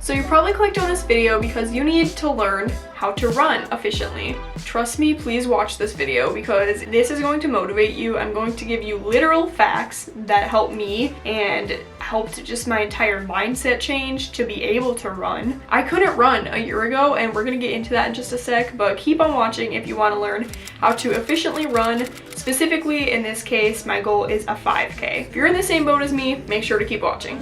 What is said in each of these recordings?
So you probably clicked on this video because you need to learn how to run efficiently. Trust me, please watch this video because this is going to motivate you. I'm going to give you literal facts that help me and helped just my entire mindset change to be able to run. I couldn't run a year ago, and we're gonna get into that in just a sec, but keep on watching if you want to learn how to efficiently run. Specifically, in this case, my goal is a 5K. If you're in the same boat as me, make sure to keep watching.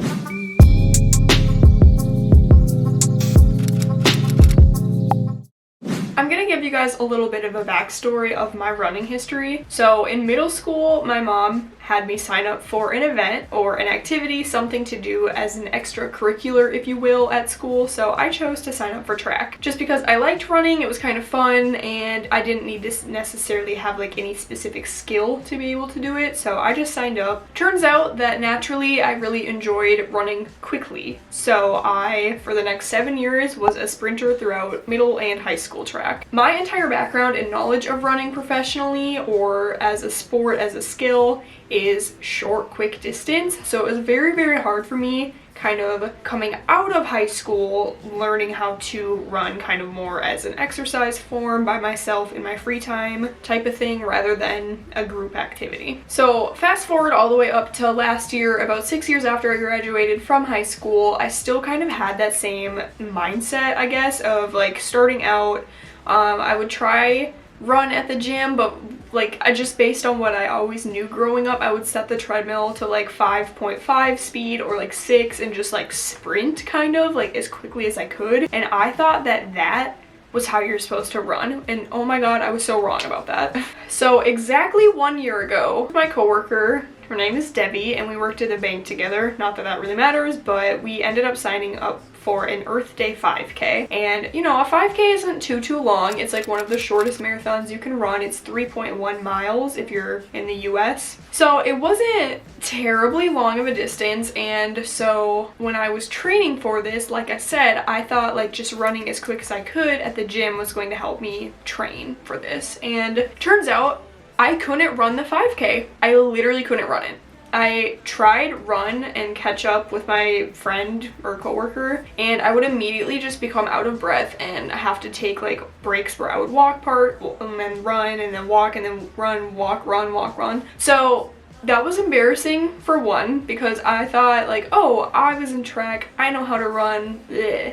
I'm gonna give you guys a little bit of a backstory of my running history. So in middle school, my mom had me sign up for an event or an activity, something to do as an extracurricular, if you will, at school. So I chose to sign up for track just because I liked running, it was kind of fun, and I didn't need to necessarily have like any specific skill to be able to do it. So I just signed up. Turns out that naturally I really enjoyed running quickly. So I, for the next 7 years, was a sprinter throughout middle and high school track. My entire background and knowledge of running professionally or as a sport, as a skill, is short, quick distance. So it was very, very hard for me kind of coming out of high school, learning how to run kind of more as an exercise form by myself in my free time type of thing rather than a group activity. So fast forward all the way up to last year, about 6 years after I graduated from high school, I still kind of had that same mindset, I guess, of like starting out. I would try run at the gym, but like I just based on what I always knew growing up, I would set the treadmill to like 5.5 speed or like 6 and just like sprint kind of like as quickly as I could. And I thought that that was how you're supposed to run, and oh my god, I was so wrong about that. So exactly 1 year ago, my coworker, her name is Debbie, and we worked at a bank together. Not that that really matters, but we ended up signing up for an Earth Day 5K. And you know, a 5K isn't too long. It's like one of the shortest marathons you can run. It's 3.1 miles if you're in the US. So it wasn't terribly long of a distance, and so when I was training for this, like I said, I thought like just running as quick as I could at the gym was going to help me train for this. And turns out I couldn't run the 5K. I literally couldn't run it. I tried run and catch up with my friend or coworker, and I would immediately just become out of breath and have to take like breaks where I would walk part and then run and then walk and then run, walk, run, walk, run. So that was embarrassing for one, because I thought like, oh, I was in track, I know how to run,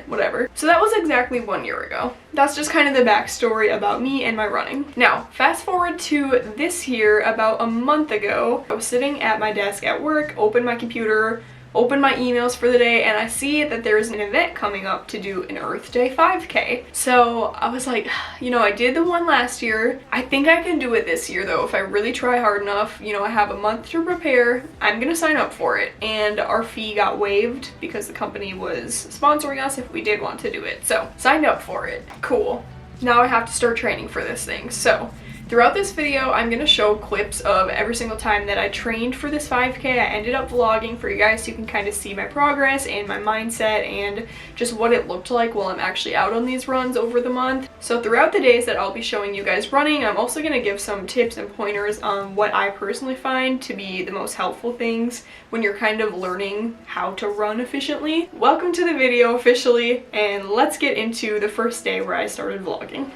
whatever. So that was exactly 1 year ago. That's just kind of the backstory about me and my running. Now, fast forward to this year, about a month ago, I was sitting at my desk at work, opened my computer, open my emails for the day, and I see that there's an event coming up to do an Earth Day 5K. So I was like, you know, I did the one last year. I think I can do it this year though if I really try hard enough. You know, I have a month to prepare. I'm gonna sign up for it. And our fee got waived because the company was sponsoring us if we did want to do it. So signed up for it. Cool. Now I have to start training for this thing. So throughout this video, I'm going to show clips of every single time that I trained for this 5K. I ended up vlogging for you guys so you can kind of see my progress and my mindset and just what it looked like while I'm actually out on these runs over the month. So throughout the days that I'll be showing you guys running, I'm also going to give some tips and pointers on what I personally find to be the most helpful things when you're kind of learning how to run efficiently. Welcome to the video officially, and let's get into the first day where I started vlogging.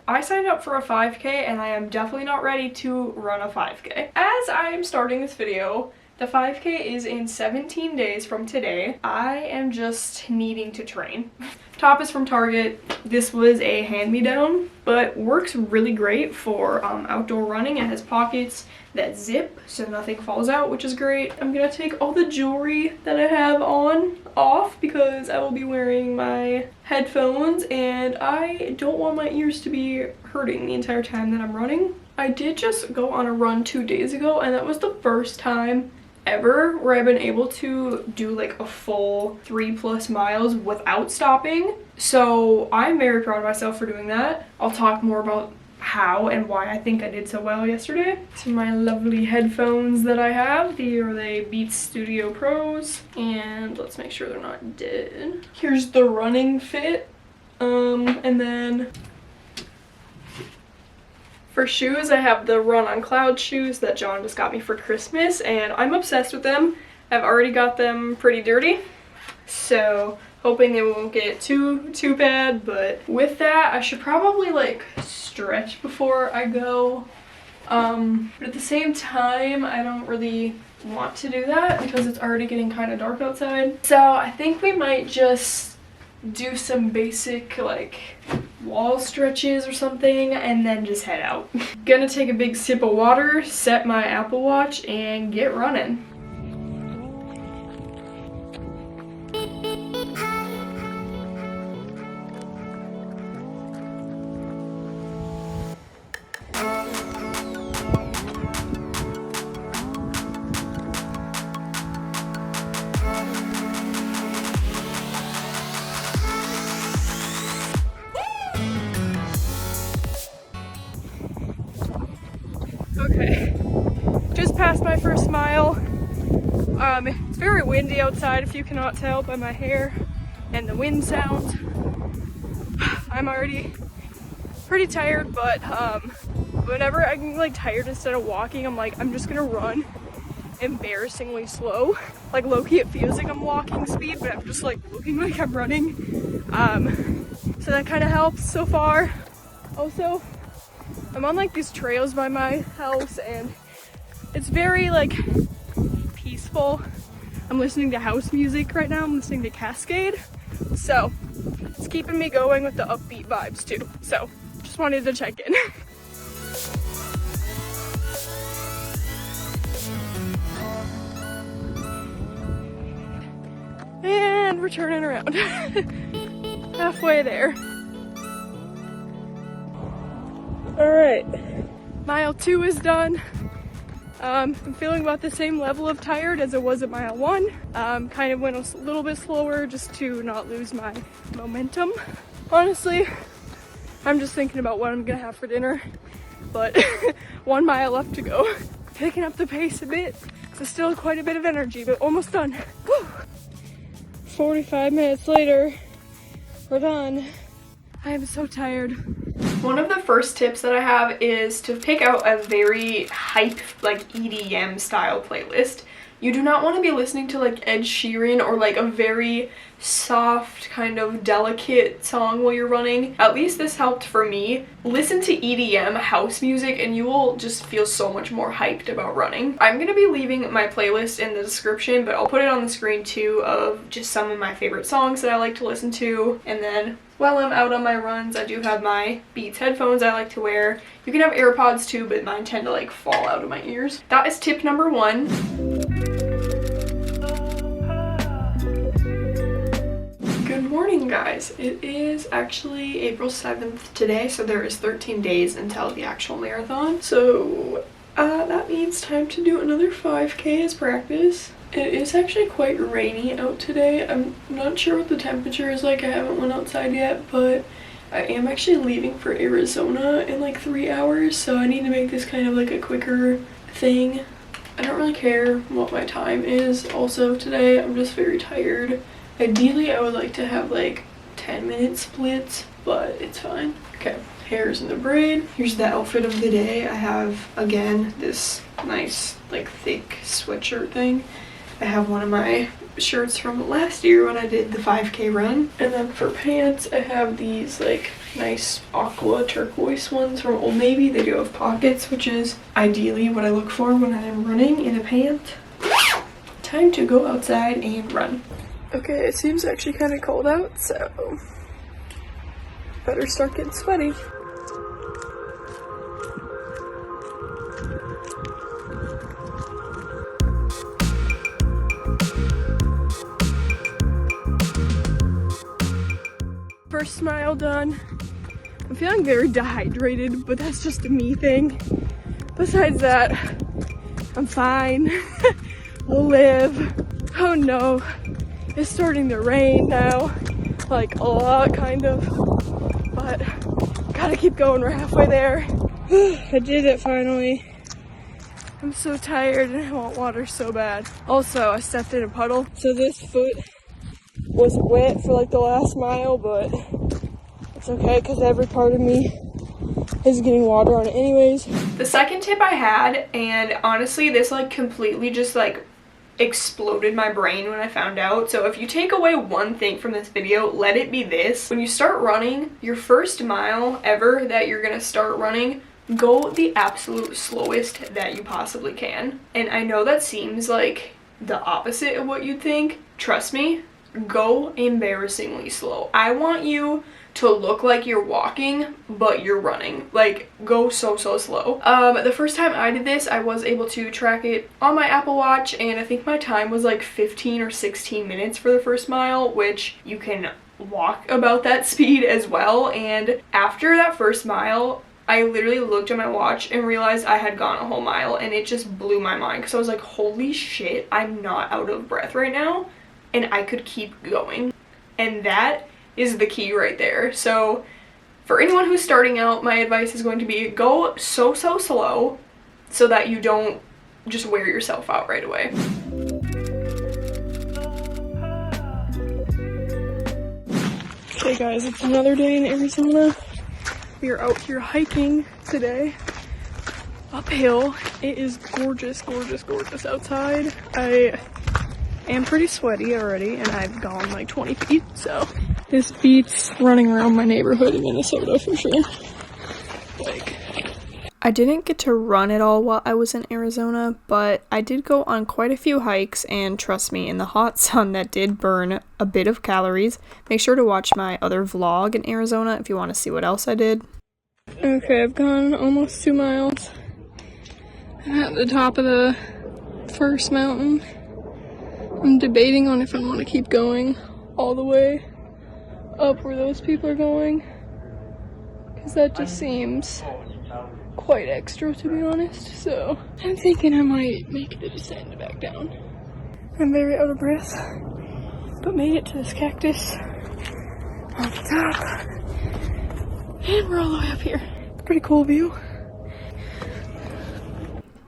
I signed up for a 5K and I am definitely not ready to run a 5K. As I am starting this video, the 5K is in 17 days from today. I am just needing to train. Top is from Target. This was a hand-me-down, but works really great for outdoor running. It has pockets that zip so nothing falls out, which is great. I'm gonna take all the jewelry that I have on off because I will be wearing my headphones and I don't want my ears to be hurting the entire time that I'm running. I did just go on a run 2 days ago, and that was the first time ever where I've been able to do like a full 3+ miles without stopping. So I'm very proud of myself for doing that. I'll talk more about how and why I think I did so well yesterday. To my lovely headphones that I have. These are the Beats Studio Pros, and let's make sure they're not dead. Here's the running fit, and then for shoes, I have the Run on Cloud shoes that John just got me for Christmas, and I'm obsessed with them. I've already got them pretty dirty, so hoping they won't get too bad. But with that, I should probably like stretch before I go. But at the same time, I don't really want to do that because it's already getting kind of dark outside. So I think we might just do some basic like wall stretches or something and then just head out. Gonna take a big sip of water, set my Apple Watch, and get running. Okay, just passed my first mile. It's very windy outside, if you cannot tell by my hair and the wind sounds. I'm already pretty tired, but whenever I get like tired, instead of walking, I'm just gonna run embarrassingly slow. Like low-key it feels like I'm walking speed, but I'm just like looking like I'm running. So that kind of helps so far. Also, I'm on like these trails by my house and it's very like peaceful. I'm listening to house music right now. I'm listening to Cascade. So it's keeping me going with the upbeat vibes too. So just wanted to check in. And we're turning around. Halfway there. Alright, mile 2 is done. I'm feeling about the same level of tired as it was at mile 1. Kind of went a little bit slower just to not lose my momentum. Honestly, I'm just thinking about what I'm gonna have for dinner, but 1 mile left to go. Picking up the pace a bit, so still quite a bit of energy, but almost done. Whew. 45 minutes later, we're done. I am so tired. One of the first tips that I have is to pick out a very hype, like EDM style playlist. You do not want to be listening to like Ed Sheeran or like a very soft kind of delicate song while you're running. At least this helped for me. Listen to EDM house music and you will just feel so much more hyped about running. I'm gonna be leaving my playlist in the description, but I'll put it on the screen too, of just some of my favorite songs that I like to listen to. And then while I'm out on my runs, I do have my Beats headphones I like to wear. You can have AirPods too, but mine tend to like fall out of my ears. That is tip number 1. Good morning, guys. It is actually April 7th today, so there is 13 days until the actual marathon. So that means time to do another 5K as practice. It is actually quite rainy out today. I'm not sure what the temperature is like. I haven't went outside yet, but I am actually leaving for Arizona in like 3 hours, so I need to make this kind of like a quicker thing. I don't really care what my time is. Also today, I'm just very tired. Ideally, I would like to have like 10-minute splits, but it's fine. Okay, hair's in the braid. Here's the outfit of the day. I have, again, this nice like thick sweatshirt thing. I have one of my shirts from last year when I did the 5K run. And then for pants, I have these like nice aqua turquoise ones from Old Navy. They do have pockets, which is ideally what I look for when I am running in a pant. Time to go outside and run. Okay, it seems actually kind of cold out, so better start getting sweaty. First mile done. I'm feeling very dehydrated, but that's just a me thing. Besides that, I'm fine. We'll live. Oh no, it's starting to rain now. Like a lot, kind of. But gotta keep going, we're halfway there. I did it finally. I'm so tired and I want water so bad. Also, I stepped in a puddle, so this foot was wet for like the last mile, but it's okay because every part of me is getting water on it anyways. The second tip I had, and honestly this like completely just like exploded my brain when I found out. So if you take away one thing from this video, let it be this. When you start running, your first mile ever that you're gonna start running, go the absolute slowest that you possibly can. And I know that seems like the opposite of what you'd think. Trust me, go embarrassingly slow. I want you to look like you're walking, but you're running. Like, go so slow. The first time I did this, I was able to track it on my Apple Watch, and I think my time was like 15 or 16 minutes for the first mile, which you can walk about that speed as well. And after that first mile, I literally looked at my watch and realized I had gone a whole mile, and it just blew my mind because I was like, holy shit, I'm not out of breath right now, and I could keep going. And that is the key right there. So for anyone who's starting out, my advice is going to be go so slow so that you don't just wear yourself out right away. Okay guys, it's another day in Arizona. We are out here hiking today, uphill. It is gorgeous outside. I am pretty sweaty already, and I've gone like 20 feet, so this beats running around my neighborhood in Minnesota for sure. Like, I didn't get to run at all while I was in Arizona, but I did go on quite a few hikes, and trust me, in the hot sun that did burn a bit of calories. Make sure to watch my other vlog in Arizona if you want to see what else I did. Okay, I've gone almost 2 miles. I'm at the top of the first mountain. I'm debating on if I want to keep going all the way up where those people are going, because that just seems quite extra, to be honest. So I'm thinking I might make it a descent back down. I'm very out of breath, but made it to this cactus on the top, and we're all the way up here. Pretty cool view.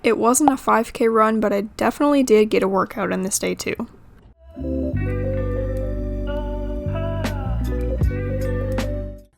It wasn't a 5K run, but I definitely did get a workout in this day too.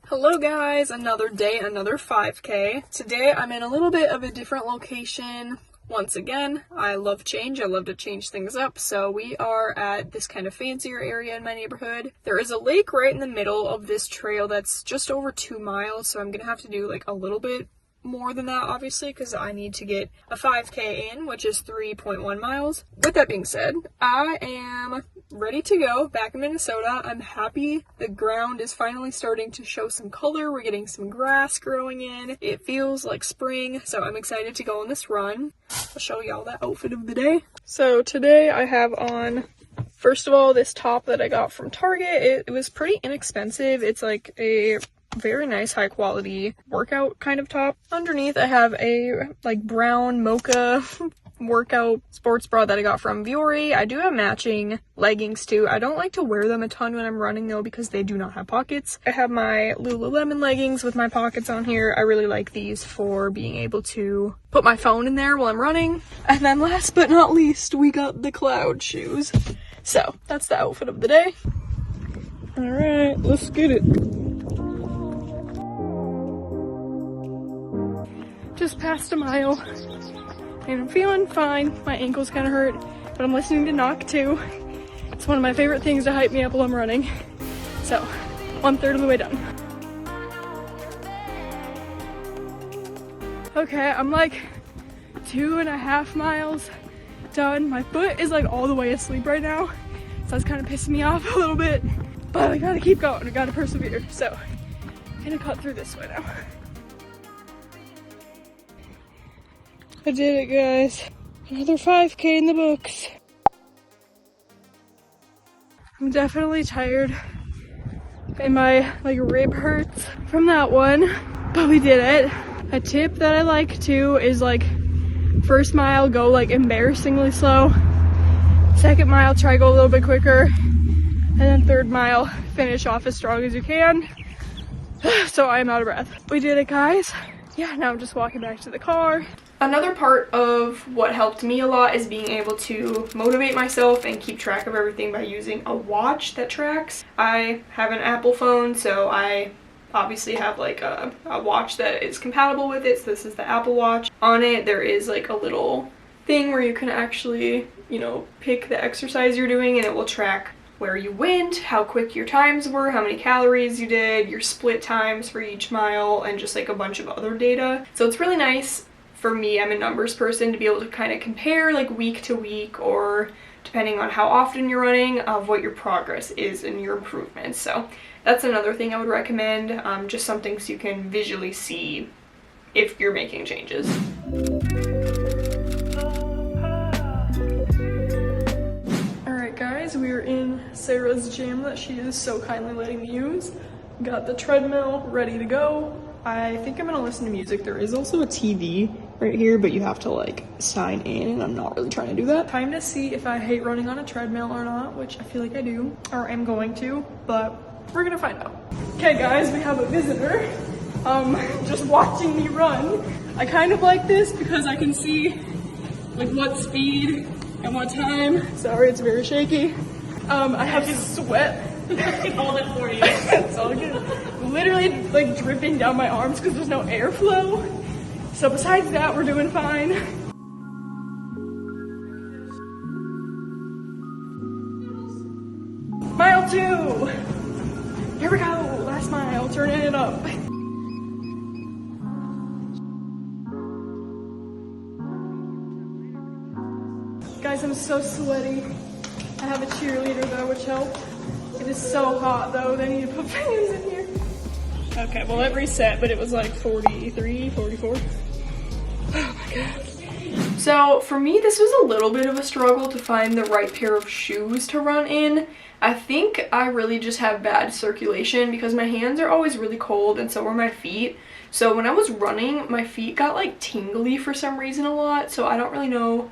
Hello guys, another day, another 5K. Today I'm in a little bit of a different location. Once again, I love change. I love to change things up. So we are at this kind of fancier area in my neighborhood. There is a lake right in the middle of this trail that's just over 2 miles. So I'm gonna have to do like a little bit more than that, obviously, because I need to get a 5K in, which is 3.1 miles. With that being said, I am ready to go back in Minnesota. I'm happy the ground is finally starting to show some color. We're getting some grass growing in. It feels like spring, so I'm excited to go on this run. I'll show y'all that outfit of the day. So today I have on, first of all, this top that I got from Target. It was pretty inexpensive. It's like a very nice high quality workout kind of top. Underneath I have a like brown mocha workout sports bra that I got from Vuori. I do have matching leggings too. I don't like to wear them a ton when I'm running though, because they do not have pockets. I have my Lululemon leggings with my pockets on here. I really like these for being able to put my phone in there while I'm running. And then last but not least, we got the cloud shoes. So that's the outfit of the day. All right, let's get it. Just past a mile, and I'm feeling fine. My ankles kind of hurt, but I'm listening to Knock 2. It's one of my favorite things to hype me up while I'm running. So, 1/3 of the way done. Okay, I'm like 2.5 miles done. My foot is like all the way asleep right now, so that's kind of pissing me off a little bit. But I gotta keep going, I gotta persevere. So, I'm gonna cut through this way now. I did it, guys. Another 5K in the books. I'm definitely tired, and my like rib hurts from that one, but we did it. A tip that I like too is like first mile go like embarrassingly slow, second mile try go a little bit quicker, and then third mile finish off as strong as you can. So I am out of breath. We did it, guys. Yeah, now I'm just walking back to the car. Another part of what helped me a lot is being able to motivate myself and keep track of everything by using a watch that tracks. I have an Apple phone, so I obviously have like a watch that is compatible with it. So this is the Apple Watch. On it there is like a little thing where you can actually you know, pick the exercise you're doing, and it will track where you went, how quick your times were, how many calories you did, your split times for each mile, and just like a bunch of other data. So it's really nice for me, I'm a numbers person, to be able to kind of compare like week to week, or depending on how often you're running, of what your progress is and your improvements. So that's another thing I would recommend, just something so you can visually see if you're making changes. Alright guys, we are in Sarah's gym that she is so kindly letting me use. Got the treadmill ready to go. I think I'm gonna listen to music. There is also a TV right here, but you have to like sign in, and I'm not really trying to do that. Time to see if I hate running on a treadmill or not, which I feel like I do, or am going to, but we're gonna find out. Okay guys, we have a visitor. Just watching me run. I kind of like this because I can see like what speed and what time. Sorry, it's very shaky. I have sweat. I can hold it for you. It's all good. Literally like dripping down my arms because there's no airflow. So besides that, we're doing fine. Mile 2. Here we go. Last mile, turning it up. Guys, I'm so sweaty. I have a cheerleader though, which helped. It is so hot though, they need to put fans in here. Okay, well it reset, but it was like 43, 44. Oh my god. So for me, this was a little bit of a struggle to find the right pair of shoes to run in. I think I really just have bad circulation because my hands are always really cold, and so are my feet. So when I was running, my feet got like tingly for some reason a lot, so I don't really know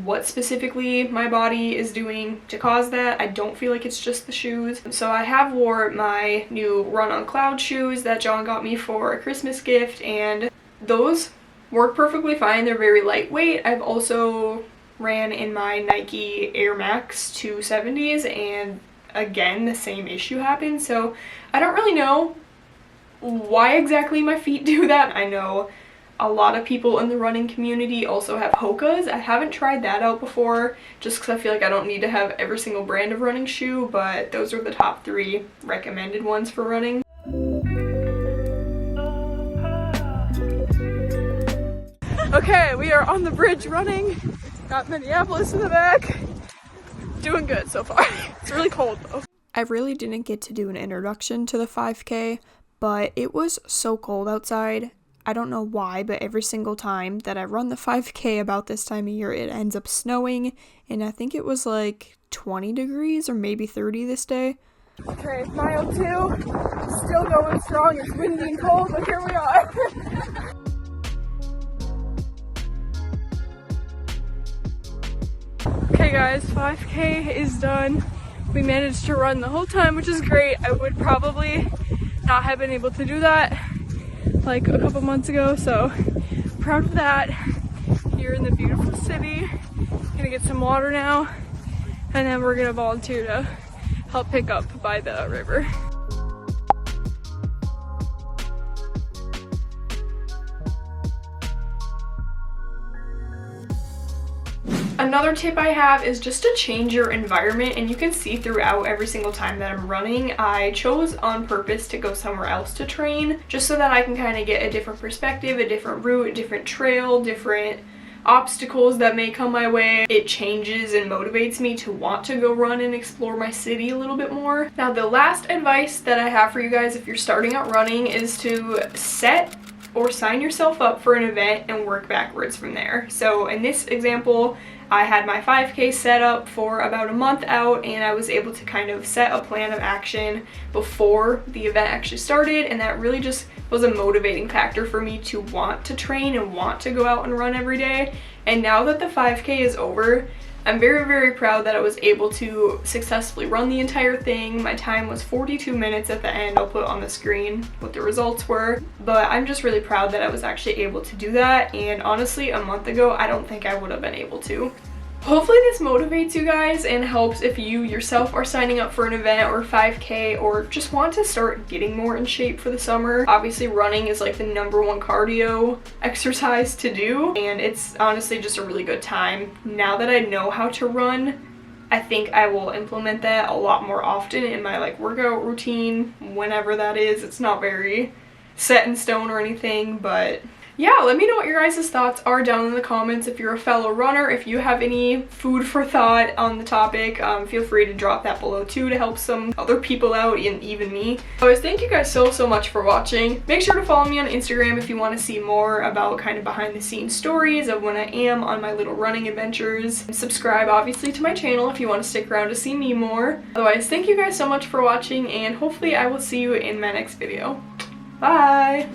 what specifically my body is doing to cause that. I don't feel like it's just the shoes. So I have wore my new Run on Cloud shoes that John got me for a Christmas gift, and those work perfectly fine. They're very lightweight. I've also ran in my Nike Air Max 270s, and again the same issue happened. So I don't really know why exactly my feet do that. I know a lot of people in the running community also have Hokas. I haven't tried that out before just because I feel like I don't need to have every single brand of running shoe, but those are the top 3 recommended ones for running. Okay, we are on the bridge running. Got Minneapolis in the back. Doing good so far. It's really cold though. I really didn't get to do an introduction to the 5K, but it was so cold outside. I don't know why, but every single time that I run the 5K about this time of year, it ends up snowing, and I think it was like 20 degrees or maybe 30 this day. Okay, mile 2, still going strong. It's windy and cold, but here we are. Okay guys, 5K is done. We managed to run the whole time, which is great. I would probably not have been able to do that like a couple months ago, so proud of that. Here in the beautiful city, gonna get some water now, and then we're gonna volunteer to help pick up by the river. Another tip I have is just to change your environment, and you can see throughout every single time that I'm running, I chose on purpose to go somewhere else to train just so that I can kind of get a different perspective, a different route, a different trail, different obstacles that may come my way. It changes and motivates me to want to go run and explore my city a little bit more. Now, the last advice that I have for you guys if you're starting out running is to set or sign yourself up for an event and work backwards from there. So in this example, I had my 5K set up for about a month out, and I was able to kind of set a plan of action before the event actually started, and that really just was a motivating factor for me to want to train and want to go out and run every day. And now that the 5K is over, I'm very, very proud that I was able to successfully run the entire thing. My time was 42 minutes at the end. I'll put on the screen what the results were, but I'm just really proud that I was actually able to do that. And honestly, a month ago, I don't think I would have been able to. Hopefully this motivates you guys and helps if you yourself are signing up for an event or 5K or just want to start getting more in shape for the summer. Obviously running is like the #1 cardio exercise to do, and it's honestly just a really good time. Now that I know how to run, I think I will implement that a lot more often in my like workout routine, whenever that is. It's not very set in stone or anything, but yeah, let me know what your guys' thoughts are down in the comments. If you're a fellow runner, if you have any food for thought on the topic, feel free to drop that below too to help some other people out, and even me. Anyways, thank you guys so much for watching. Make sure to follow me on Instagram if you want to see more about kind of behind the scenes stories of when I am on my little running adventures. And subscribe obviously to my channel if you want to stick around to see me more. Otherwise, thank you guys so much for watching, and hopefully I will see you in my next video. Bye!